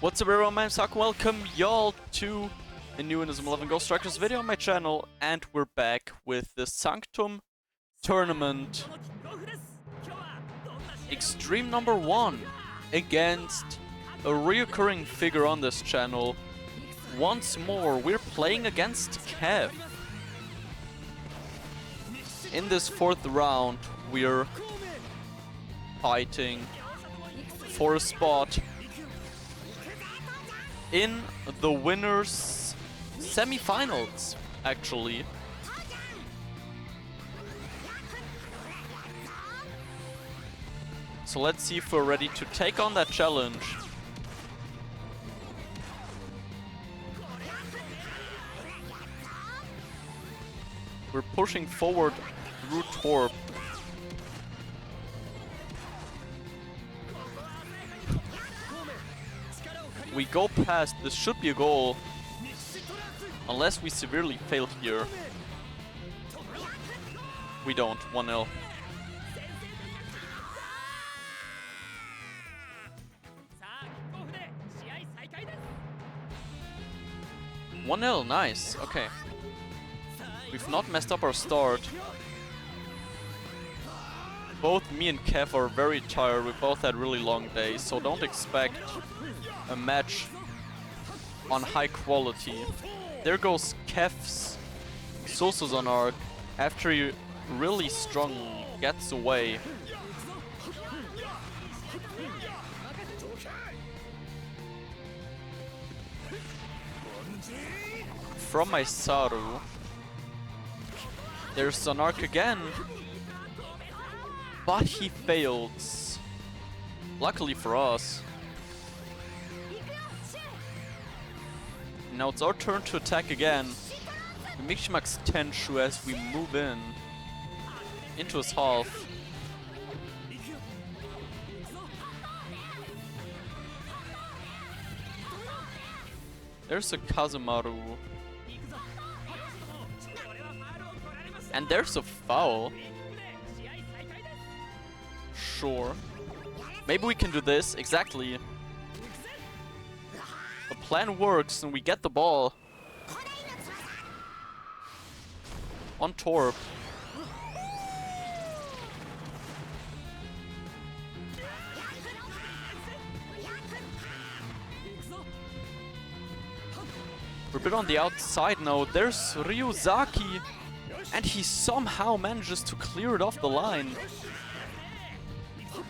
What's up everyone, my name's Haku. Welcome y'all to a new Inazuma 11 Ghost Strikers video on my channel, and we're back with the Sanctum tournament Extreme number 1 against a reoccurring figure on this channel. Once more, we're playing against Kev. In this fourth round, we're fighting for a spot in the winners semi-finals, actually. So let's see if we're ready to take on that challenge. We're pushing forward through Torp. We go past, this should be a goal, unless we severely fail here. We don't, 1-0. Nice, okay. We've not messed up our start. Both me and Kev are very tired, we both had really long days, so don't expect a match on high quality. There goes Kev's Sosuzan arc after he really strong gets away. From my Saru, there's Zanark again, but he fails. Luckily for us. Now it's our turn to attack again. We make Max Tenshu as we move into his half. There's a Kazemaru. And there's a foul. Sure. Maybe we can do this, exactly. The plan works and we get the ball. On Torp. We're a bit on the outside now. There's Ryuzaki. And he somehow manages to clear it off the line.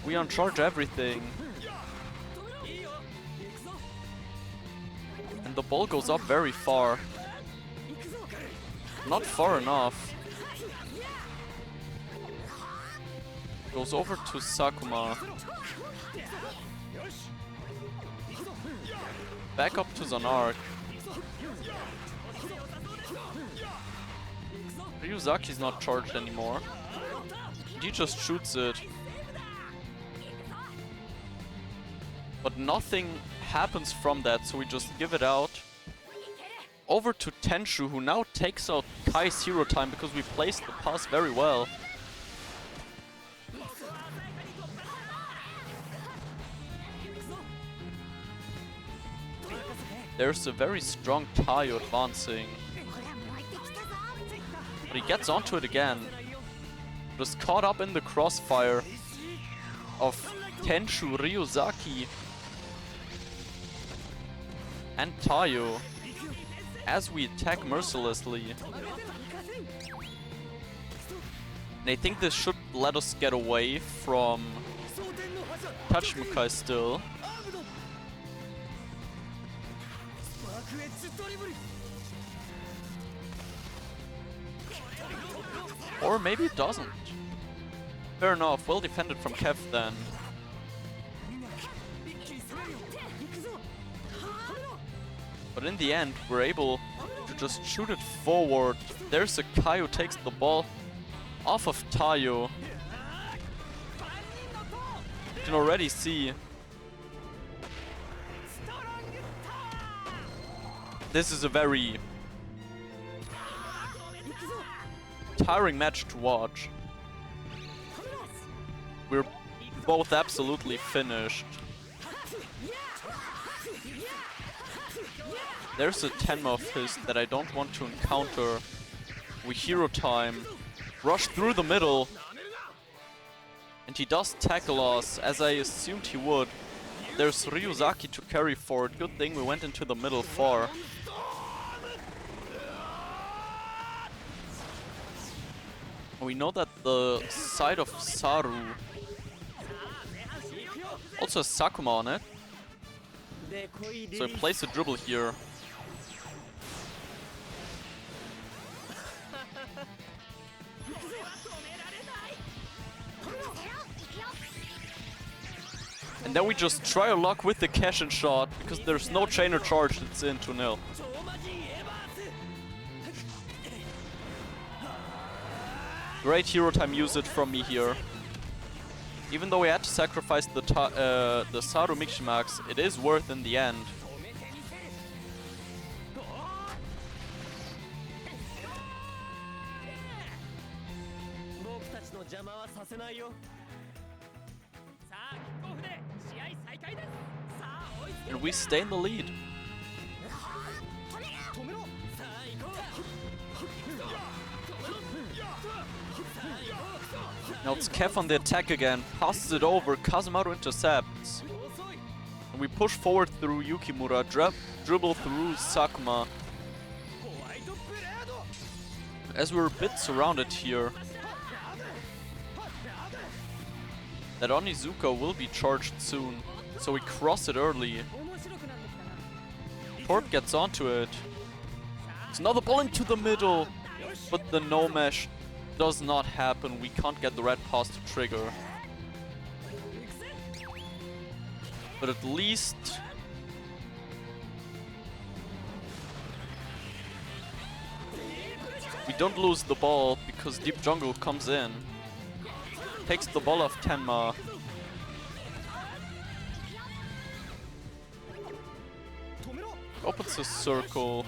We uncharge everything. And the ball goes up very far. Not far enough. Goes over to Sakuma. Back up to Zanark. Ryuzaki's not charged anymore. He just shoots it. But nothing happens from that, so we just give it out. Over to Tenshu, who now takes out Kai's hero time because we placed the pass very well. There's a very strong Taio advancing. But he gets onto it again. Just caught up in the crossfire of Tenshu, Ryuzaki, and Taio as we attack mercilessly. And I think this should let us get away from Tachimukai still. Or maybe it doesn't. Fair enough, well defended from Kev then. But in the end, we're able to just shoot it forward. There's a Kai who takes the ball off of Taio. You can already see this is a very tiring match to watch. We're both absolutely finished. There's a Tenma of his that I don't want to encounter. We hero time. Rush through the middle. And he does tackle us, as I assumed he would. There's Ryuzaki to carry forward. Good thing we went into the middle far. We know that the side of Saru also has Sakuma on it. So he plays a dribble here. And then we just try our luck with the cash and shot, because there's no chain or charge, it's in 2-0. Great hero time usage from me here. Even though we had to sacrifice the Saru Miximax, it is worth in the end. And we stay in the lead. Now it's Kev on the attack again, passes it over, Kazemaru intercepts. And we push forward through Yukimura, dribble through Sakuma. As we're a bit surrounded here. That Onizuka will be charged soon, so we cross it early. Torp gets onto it. It's another ball into the middle, but the no mesh does not happen. We can't get the red pass to trigger. But at least we don't lose the ball because Deep Jungle comes in. Takes the ball off Tenma. Opens a circle.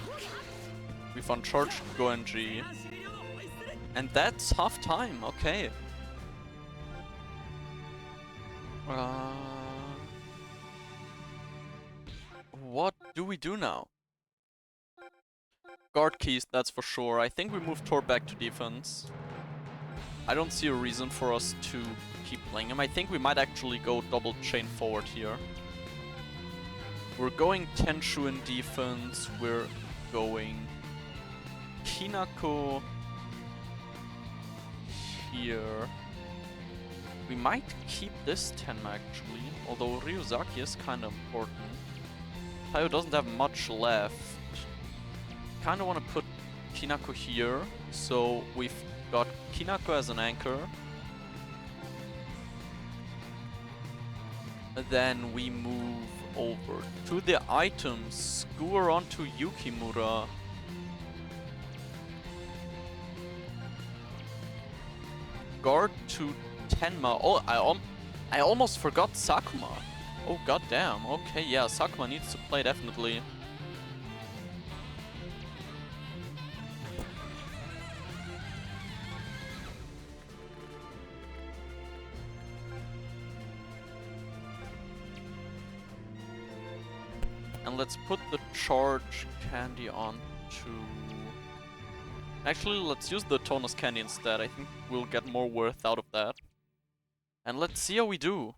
We've uncharged Goenji. And that's half time, okay. What do we do now? Guard keys, that's for sure. I think we move Tor back to defense. I don't see a reason for us to keep playing him. I think we might actually go double chain forward here. We're going Tenshu in defense. We're going Kinako here. We might keep this Tenma actually, although Ryuzaki is kind of important. Tayo doesn't have much left. Kind of want to put Kinako here, so we've got Kinako as an anchor. And then we move over to the items, skewer onto Yukimura. Guard to Tenma. Oh, I almost forgot Sakuma. Oh goddamn. Okay, yeah, Sakuma needs to play definitely. And let's put the charge candy on to... Actually, let's use the tonus candy instead. I think we'll get more worth out of that. And let's see how we do.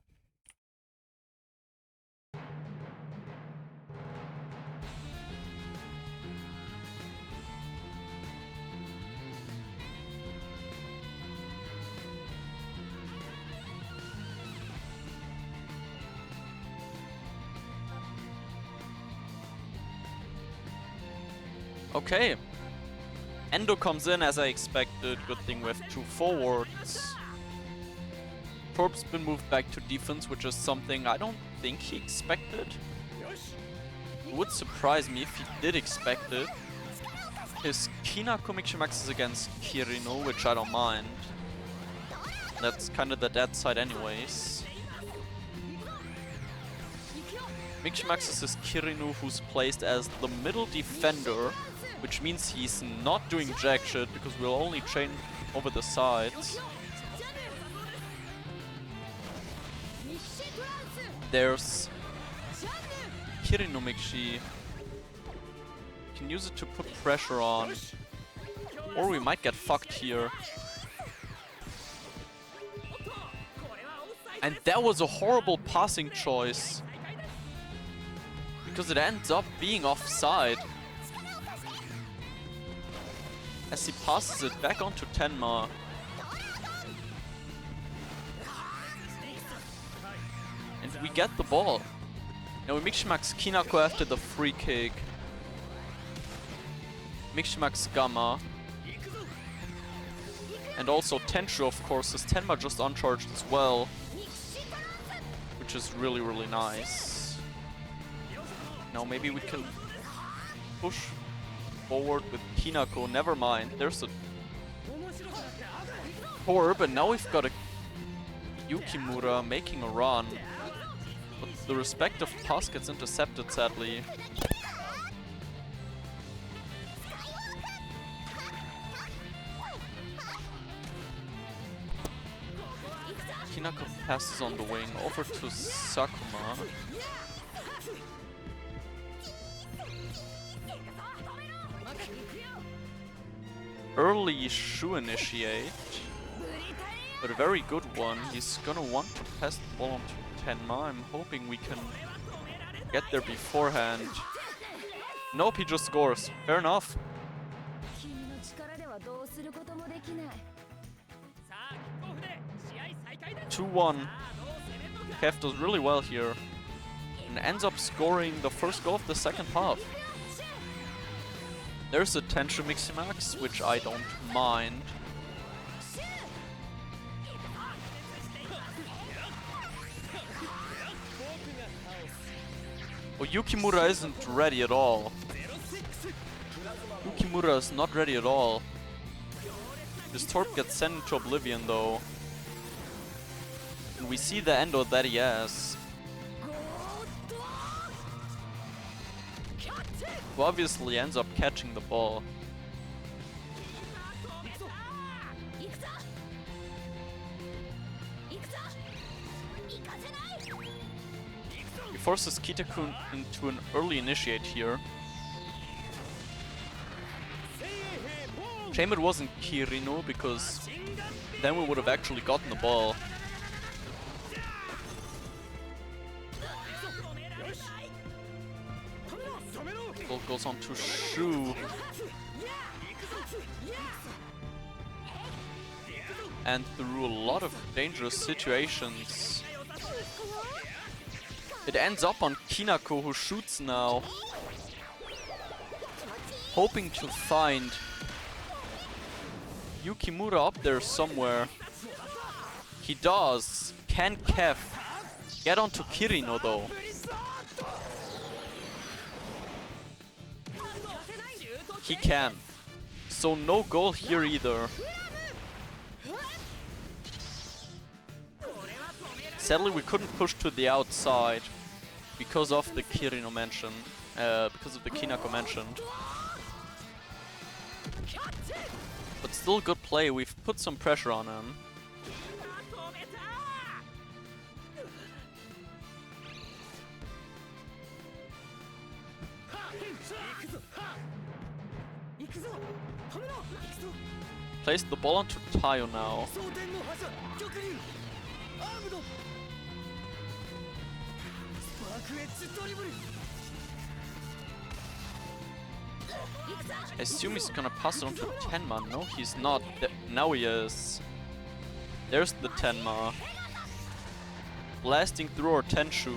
Okay. Endo comes in as I expected. Good thing we have 2 forwards. Torp's been moved back to defense, which is something I don't think he expected. It would surprise me if he did expect it. His Kinako Miximax is against Kirino, which I don't mind. That's kind of the dead side anyways. Miximax is his Kirino, who's placed as the middle defender, which means he's not doing jack shit because we'll only chain over the sides. There's Kirino Mixi. can use it to put pressure on. Or we might get fucked here. And that was a horrible passing choice. Because it ends up being offside. As he passes it back onto Tenma. And we get the ball. Now we Mixmax Kinako after the free kick. Mixmax Gamma. And also Tenshu, of course, is Tenma just uncharged as well. Which is really, really nice. Now maybe we can push forward with Kinako. Never mind, there's a Torb, and now we've got a Yukimura making a run. But the respective pass gets intercepted, sadly. Kinako passes on the wing over to Sakuma. Early Shu initiate, but a very good one. He's gonna want to pass the ball on to Tenma. I'm hoping we can get there beforehand. Nope, he just scores. Fair enough. 2-1. Kev does really well here and ends up scoring the first goal of the second half. There's a Tenshu Miximax, which I don't mind. Oh, Yukimura isn't ready at all. Yukimura is not ready at all. This Torp gets sent into oblivion though. And we see the end of that ES. Who obviously ends up catching the ball. He forces Kitakun into an early initiate here. Shame it wasn't Kirino, because then we would have actually gotten the ball. Ball goes on to Shu. And through a lot of dangerous situations. It ends up on Kinako, who shoots now. Hoping to find Yukimura up there somewhere. He does. Can Kev get onto Kirino though? He can. So no goal here either. Sadly we couldn't push to the outside because of the Kirino mention. Because of the Kinako mentioned. But still good play, we've put some pressure on him. Place the ball onto Tayo now. I assume he's gonna pass it on to Tenma. No, he's not. Now he is. There's the Tenma. Blasting through our Tenshu.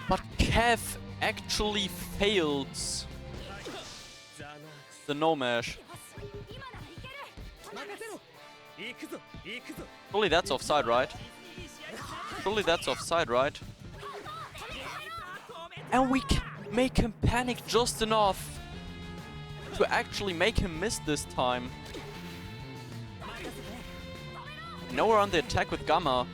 But Kev actually fails the no-mash. Surely that's offside, right? Surely that's offside, right? And we can make him panic just enough to actually make him miss this time. Now we're on the attack with Gamma.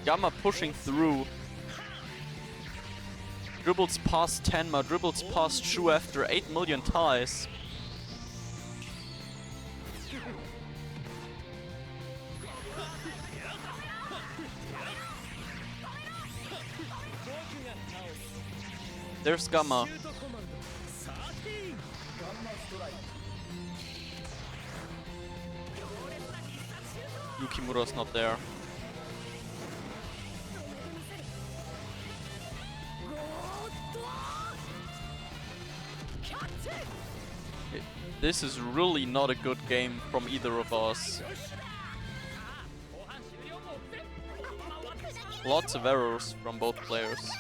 Gamma pushing through. Dribbles past Tenma, dribbles past Shu after 8 million ties. There's Gamma. Yukimura's not there. This is really not a good game from either of us. Lots of errors from both players.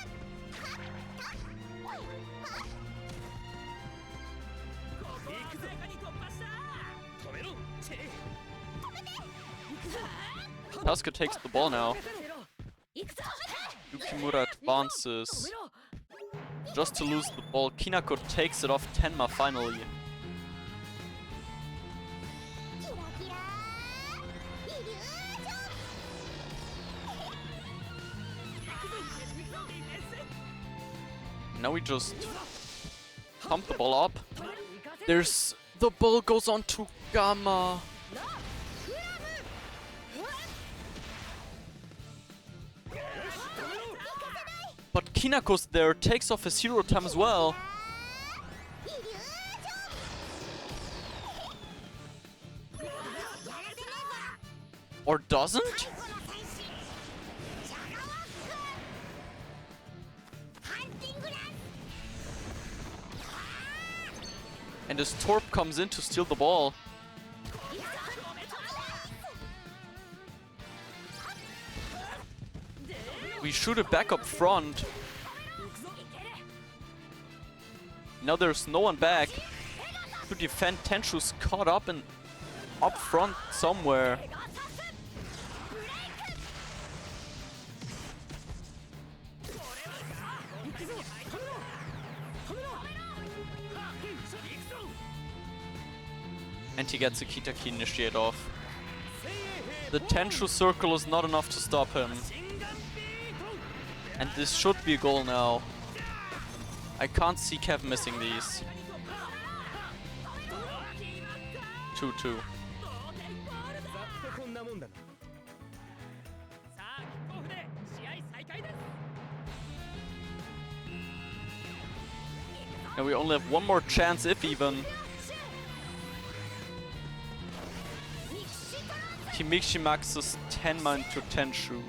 Sasuke takes the ball now. Yukimura advances. Just to lose the ball, Kinako takes it off Tenma finally. Now we just pump the ball up. There's... the ball goes on to Gamma. But Kinako's there, takes off his hero time as well. Or doesn't? And as Torp comes in to steal the ball. We shoot it back up front. Now there's no one back to defend. Tenshu's caught up in up front somewhere. And he gets a Kitaki initiate off. The Tenshu circle is not enough to stop him. And this should be a goal now. I can't see Kev missing these. 2-2. And we only have one more chance, if even. Kimichi maxes Tenma into Tenshu.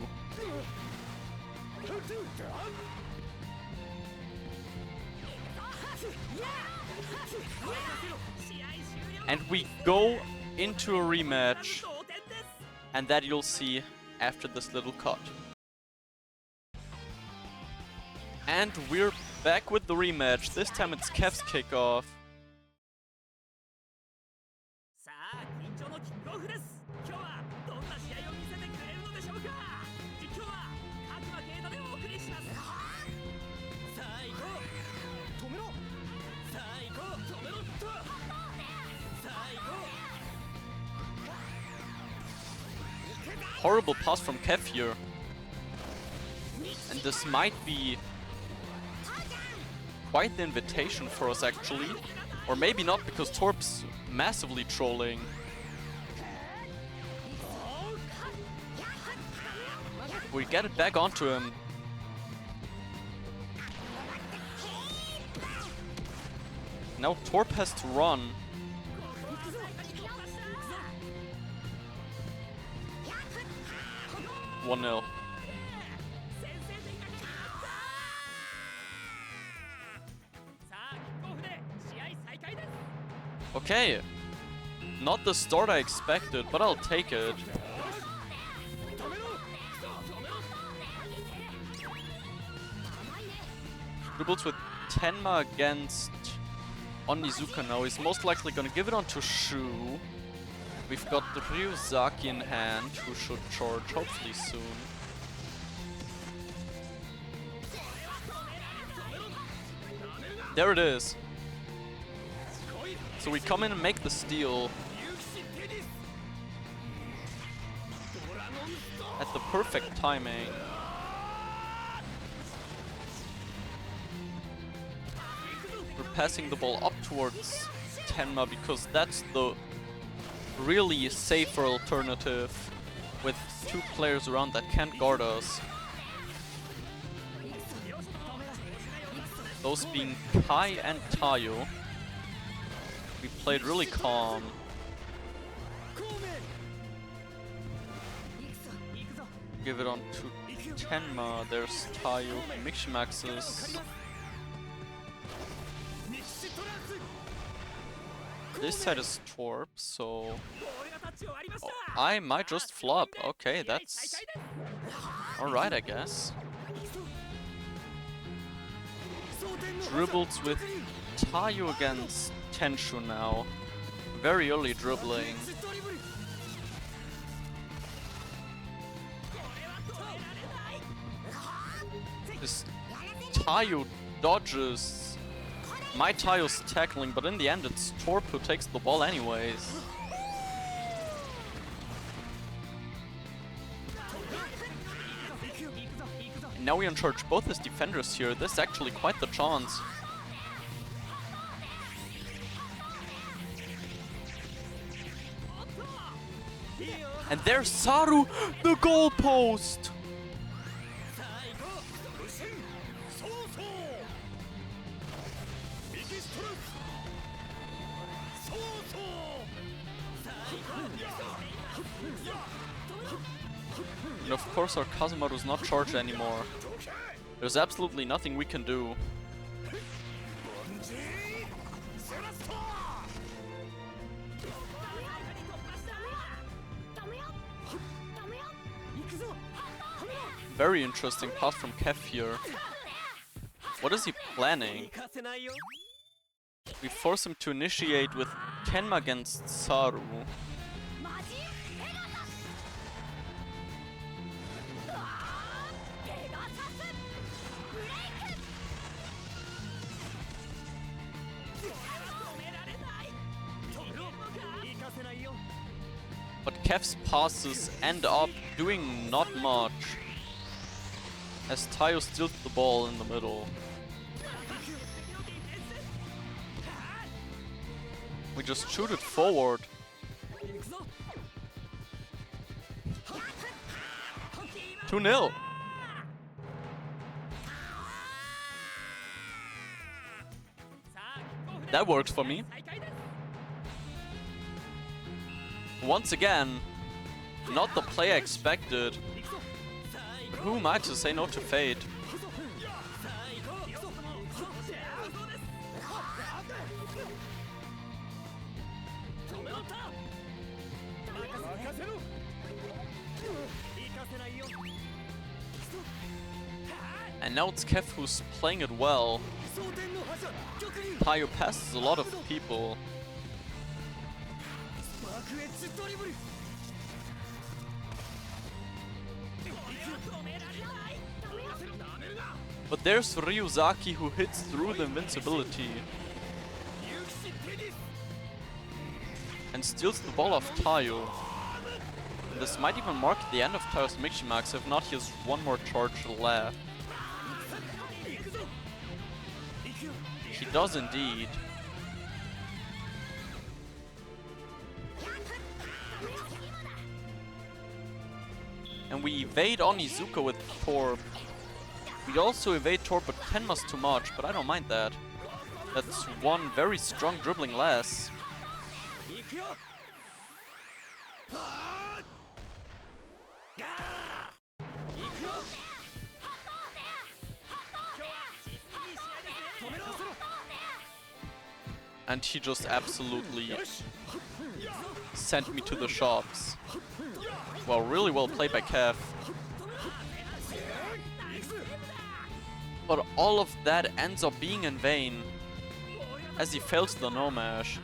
And we go into a rematch. And that you'll see after this little cut. And we're back with the rematch. This time it's Kev's kickoff. Horrible pass from Kev here. And this might be quite the invitation for us actually. Or maybe not, because Torp's massively trolling. We get it back onto him. Now Torp has to run. One 0. Okay. Not the start I expected, but I'll take it. Dribbles with Tenma against Onizuka now. He's most likely gonna give it on to Shu. We've got Ryuzaki in hand, who should charge hopefully soon. There it is. So we come in and make the steal. At the perfect timing. passing the ball up towards Tenma because that's the really safer alternative with two players around that can't guard us. Those being Kai and Tayo. We played really calm. Give it on to Tenma. There's Tayo. Miximaxes. This side is Torp, so... Oh, I might just flop. Okay, that's... alright, I guess. Dribbles with Tayo against Tenshu now. Very early dribbling. This Tayo dodges my Tayo's tackling, but in the end it's Torp who takes the ball anyways. And now we in charge both as defenders here. This is actually quite the chance. And there's Saru, the goalpost! And of course our Kazemaru's not charged anymore. There's absolutely nothing we can do. Very interesting pass from Kev here. What is he planning? We force him to initiate with Tenma against Saru. But Kev's passes end up doing not much, as Tayo steals the ball in the middle. We just shoot it forward. Two 0. That works for me. Once again, not the play I expected. Who am I to say no to fate? And now it's Kev who's playing it well. Tayo passes a lot of people. But there's Ryuzaki who hits through the invincibility and steals the ball off Tayo. This might even mark the end of Tayo's Miximax, if not he has one more charge left. He does indeed. And we evade Onizuka with Torp. We also evade Torp, but Tenma's too much, but I don't mind that. That's one very strong dribbling less. And he just absolutely sent me to the shops. Well, really well played by Kev. But all of that ends up being in vain, as he fails the no-mash.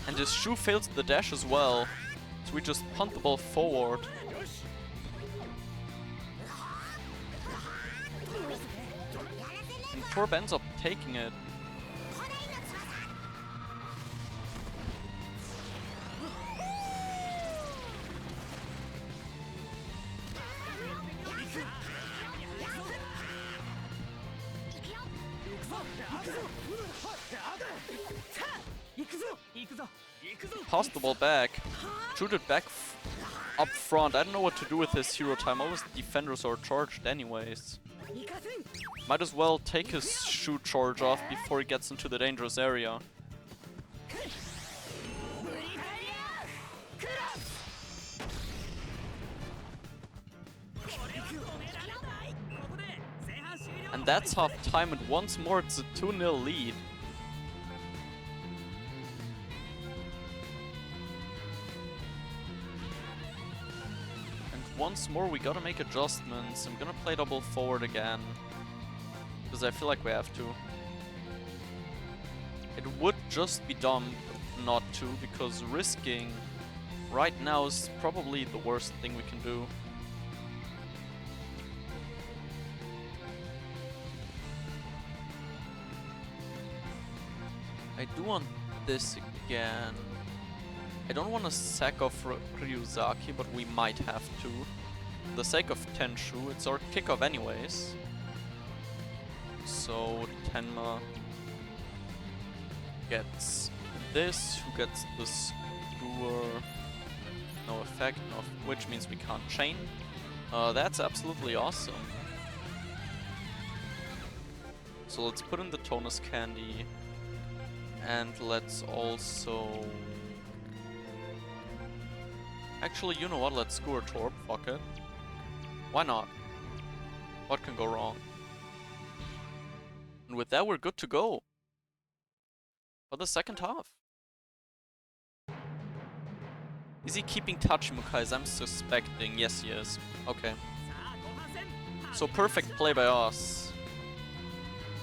And his shoe fails the dash as well, so we just punt the ball forward. And Torp ends up taking it. Passed the ball back. Shoot it back up front. I don't know what to do with his hero time. All his defenders are charged anyways. Might as well take his shoot charge off before he gets into the dangerous area. And that's half time, and once more it's a 2-0 lead. And once more we gotta make adjustments. I'm gonna play double forward again, because I feel like we have to. It would just be dumb not to, because risking right now is probably the worst thing we can do. I do want this again. I don't want to sack off Ryuzaki, but we might have to. For the sake of Tenshu, it's our kickoff anyways. So Tenma gets this, who gets the skewer. No effect, which means we can't chain. That's absolutely awesome. So let's put in the tonus candy. And let's also... Actually, you know what? Let's skewer Torp. Fuck it. Why not? What can go wrong? And with that, we're good to go for the second half. Is he keeping Tachimukai as I'm suspecting? Yes, he is. Okay. So perfect play by us.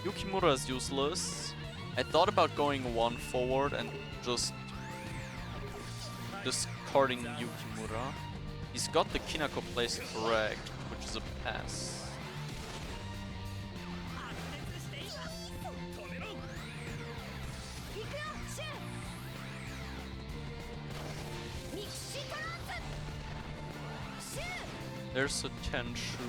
Yukimura is useless. I thought about going one forward and just discarding Yukimura. He's got the Kinako place correct, which is a pass. There's a Tenshu.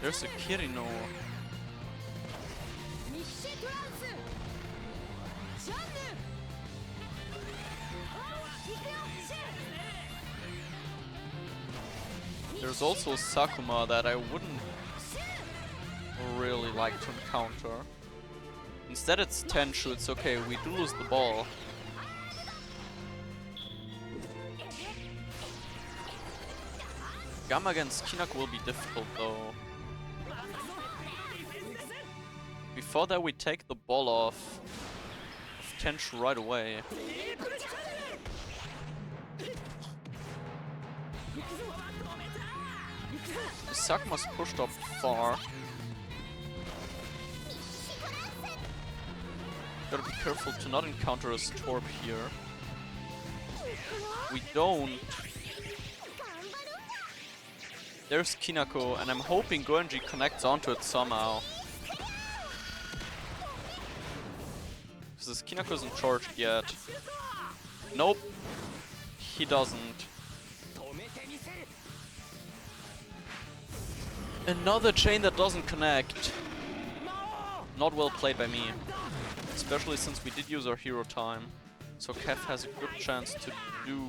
There's a Kirino. There's also Sakuma that I wouldn't really like to encounter. Instead it's Tenshu, it's okay, we do lose the ball. Gamma against Kinako will be difficult though. Before that we take the ball off of Tenshu right away. Sakuma's pushed up far. Gotta be careful to not encounter a Torp here. We don't. There's Kinako, and I'm hoping Goenji connects onto it somehow. Because this Kinako isn't charged yet. Nope. He doesn't. Another chain that doesn't connect. Not well played by me. Especially since we did use our hero time. So Kev has a good chance to do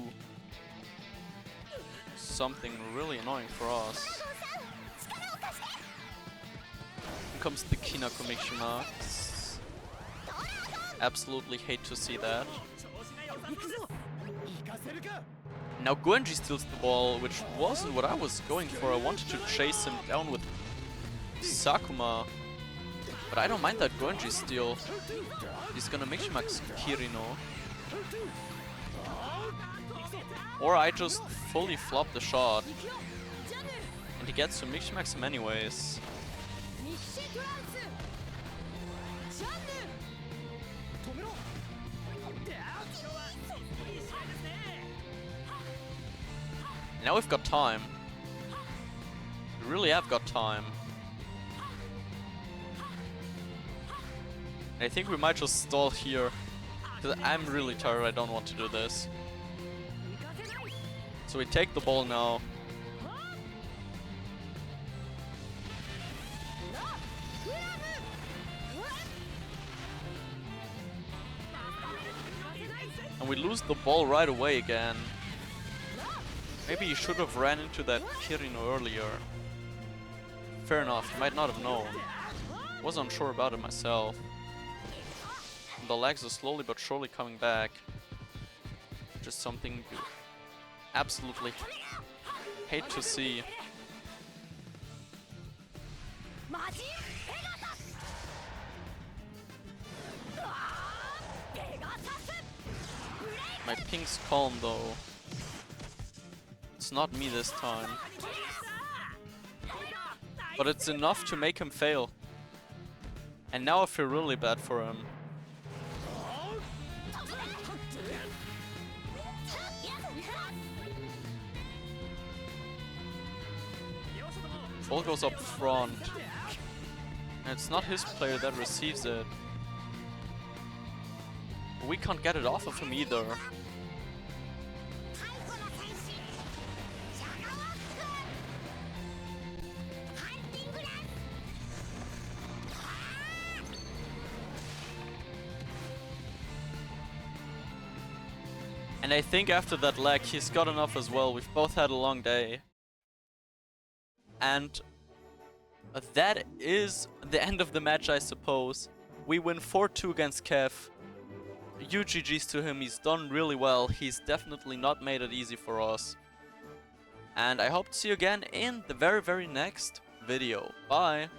something really annoying for us. Here comes the Kinako Mishima. Absolutely hate to see that. Now Goenji steals the ball, which wasn't what I was going for. I wanted to chase him down with Sakuma. But I don't mind that Goenji steal. He's gonna Miximax Kirino. Or I just fully flop the shot. And he gets to Miximax him anyways. Now we've got time. We really have got time. I think we might just stall here. Because I'm really tired, I don't want to do this. So we take the ball now. And we lose the ball right away again. Maybe he should have ran into that Kirino earlier. Fair enough, he might not have known. Was unsure about it myself. And the legs are slowly but surely coming back. Just something you absolutely hate to see. My ping's calm though. It's not me this time. But it's enough to make him fail. And now I feel really bad for him. Ball goes up front. And it's not his player that receives it. But we can't get it off of him either. And I think after that leg, he's got enough as well. We've both had a long day. And that is the end of the match, I suppose. We win 4-2 against Kev. Huge GG's to him. He's done really well. He's definitely not made it easy for us. And I hope to see you again in the very next video. Bye!